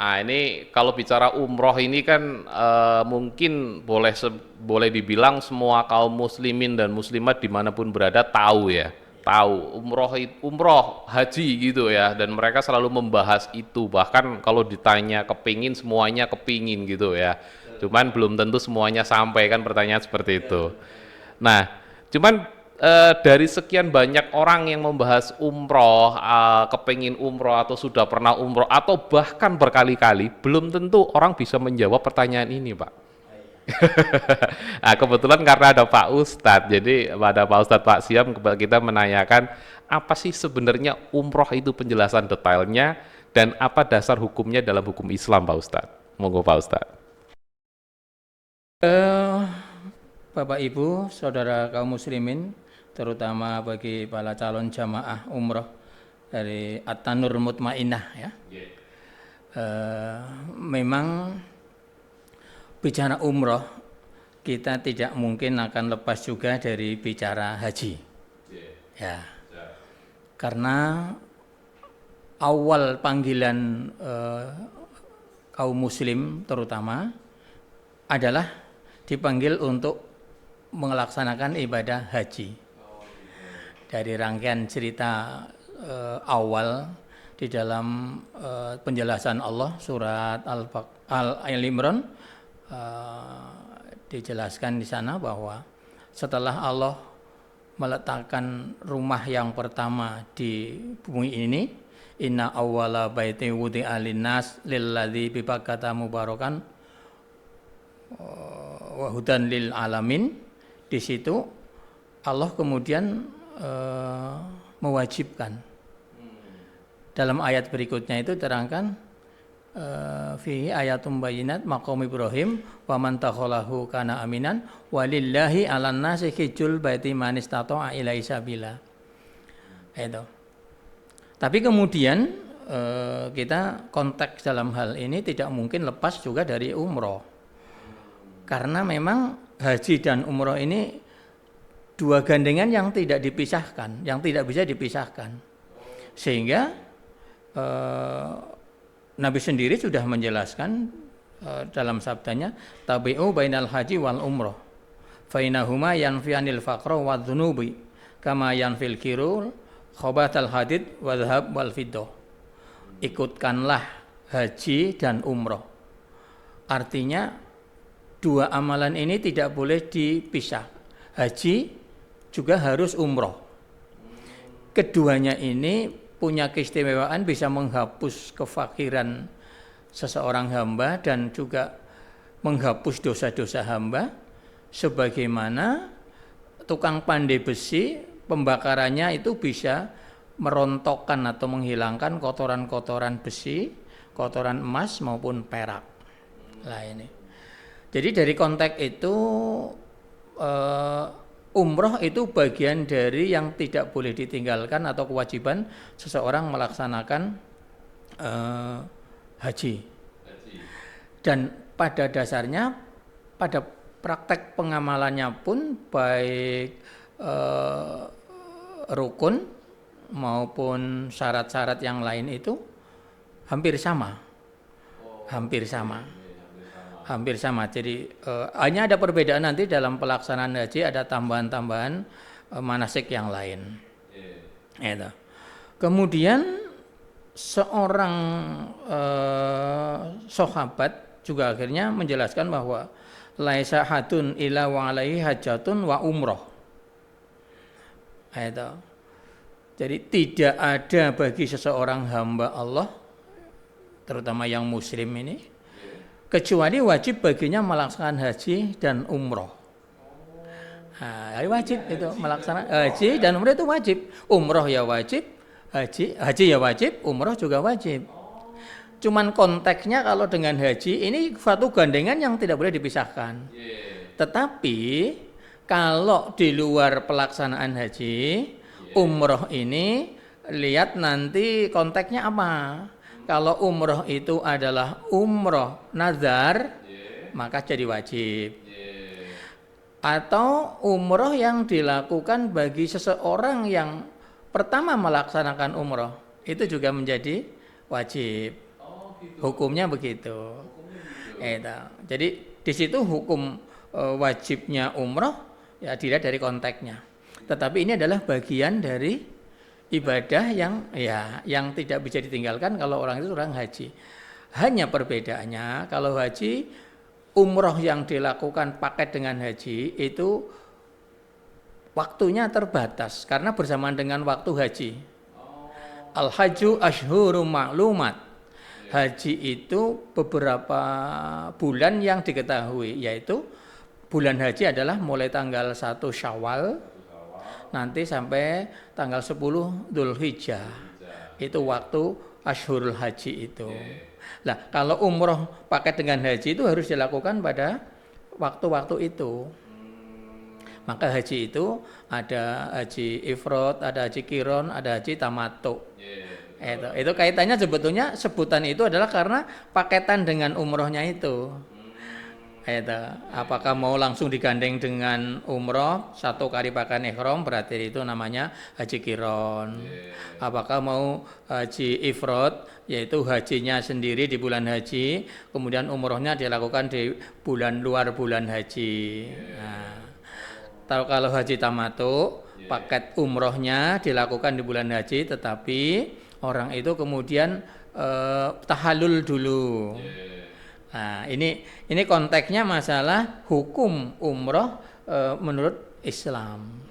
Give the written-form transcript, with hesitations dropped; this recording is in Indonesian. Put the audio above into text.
Ini kalau bicara umroh ini kan mungkin boleh dibilang semua kaum muslimin dan muslimat dimanapun berada tahu ya, tahu umroh haji gitu ya, dan mereka selalu membahas itu. Bahkan kalau ditanya kepingin, semuanya kepingin gitu ya. Cuman belum tentu semuanya sampai, kan pertanyaan seperti itu. Nah, cuman dari sekian banyak orang yang membahas umroh, kepingin umroh atau sudah pernah umroh atau bahkan berkali-kali, belum tentu orang bisa menjawab pertanyaan ini, Pak. Nah, kebetulan karena ada Pak Ustadz, jadi pada Pak Ustadz Pak Siam kita menanyakan apa sih sebenarnya umroh itu, penjelasan detailnya dan apa dasar hukumnya dalam hukum Islam, Pak Ustadz. Monggo Pak Ustadz. Eh, Bapak Ibu, saudara kaum muslimin, terutama bagi para calon jamaah umroh dari At-Tanur Mutmainah ya. Memang bicara umroh kita tidak mungkin akan lepas juga dari bicara haji. Ya. Karena awal panggilan kaum muslim terutama adalah dipanggil untuk melaksanakan ibadah haji. Dari rangkaian cerita awal di dalam penjelasan Allah surat Al-Imran dijelaskan di sana bahwa setelah Allah meletakkan rumah yang pertama di bumi ini, inna awwala baiti wudi'a linnas lilladzi bi Bakkata mubarakan wa hudan lil alamin. Di situ Allah kemudian mewajibkan. Dalam ayat berikutnya itu terangkan fihi ayatum bayyinat maqam Ibrahim wa man takhalahu kana aminan walillahi 'alan nasi hijjul baiti man istata'a ilaihi sabila. Itu. Tapi kemudian kita konteks dalam hal ini tidak mungkin lepas juga dari umroh. Karena memang haji dan umroh ini dua gandengan yang tidak dipisahkan, yang tidak bisa dipisahkan. Sehingga Nabi sendiri sudah menjelaskan dalam sabdanya, tabi'u bainal haji wal umroh, fainahuma yanfi'anil faqra wa dhunubi, kama yanfil kirul, khobatal hadid, wa dhahab wal fiddah. Ikutkanlah haji dan umroh. Artinya dua amalan ini tidak boleh dipisah. Haji juga harus umroh. Keduanya ini punya keistimewaan bisa menghapus kefakiran seseorang hamba dan juga menghapus dosa-dosa hamba, sebagaimana tukang pandai besi pembakarannya itu bisa merontokkan atau menghilangkan kotoran-kotoran besi, kotoran emas maupun perak. Lah ini. Jadi dari konteks itu umroh itu bagian dari yang tidak boleh ditinggalkan atau kewajiban seseorang melaksanakan haji. Dan pada dasarnya, pada praktek pengamalannya pun baik rukun maupun syarat-syarat yang lain itu hampir sama. Hampir sama. Jadi hanya ada perbedaan nanti dalam pelaksanaan haji, ada tambahan-tambahan manasik yang lain. Itu. Kemudian seorang sahabat juga akhirnya menjelaskan bahwa laisa hadun ila wa alaihi hajatun wa umroh. Itu. Jadi tidak ada bagi seseorang hamba Allah, terutama yang muslim ini, kecuali wajib baginya melaksanakan haji dan umroh. Nah, wajib itu melaksanakan haji dan umroh itu wajib. Umroh ya wajib, haji ya wajib, umroh juga wajib. Cuman konteksnya kalau dengan haji ini suatu gandengan yang tidak boleh dipisahkan. Tetapi kalau di luar pelaksanaan haji, umroh ini lihat nanti konteksnya apa. Kalau umroh itu adalah umroh nazar, maka jadi wajib. Atau umroh yang dilakukan bagi seseorang yang pertama melaksanakan umroh, itu juga menjadi wajib. Hukumnya begitu. Itu. Jadi di situ hukum wajibnya umroh ya dilihat dari konteksnya. Tetapi ini adalah bagian dari ibadah yang tidak bisa ditinggalkan kalau orang itu orang haji. Hanya perbedaannya kalau haji umroh yang dilakukan paket dengan haji itu waktunya terbatas karena bersamaan dengan waktu haji. Al-haju ashhurum ma'lumat. Haji itu beberapa bulan yang diketahui, yaitu bulan haji adalah mulai tanggal 1 Syawal nanti sampai tanggal 10 Dzulhijjah. Itu waktu ashhurul haji itu. Nah, kalau umroh paket dengan haji itu harus dilakukan pada waktu-waktu itu. Maka haji itu ada haji ifrad, ada haji qiron, ada haji tamattu. Itu kaitannya sebetulnya sebutan itu adalah karena paketan dengan umrohnya itu. Apakah mau langsung digandeng dengan umroh satu kali pakaian ihram berarti itu namanya haji qiron. Apakah mau haji ifrad yaitu hajinya sendiri di bulan haji, kemudian umrohnya dilakukan di luar bulan haji. Nah, kalau haji tamattu paket umrohnya dilakukan di bulan haji, tetapi orang itu kemudian tahallul dulu. Nah, ini konteksnya masalah hukum umroh menurut Islam.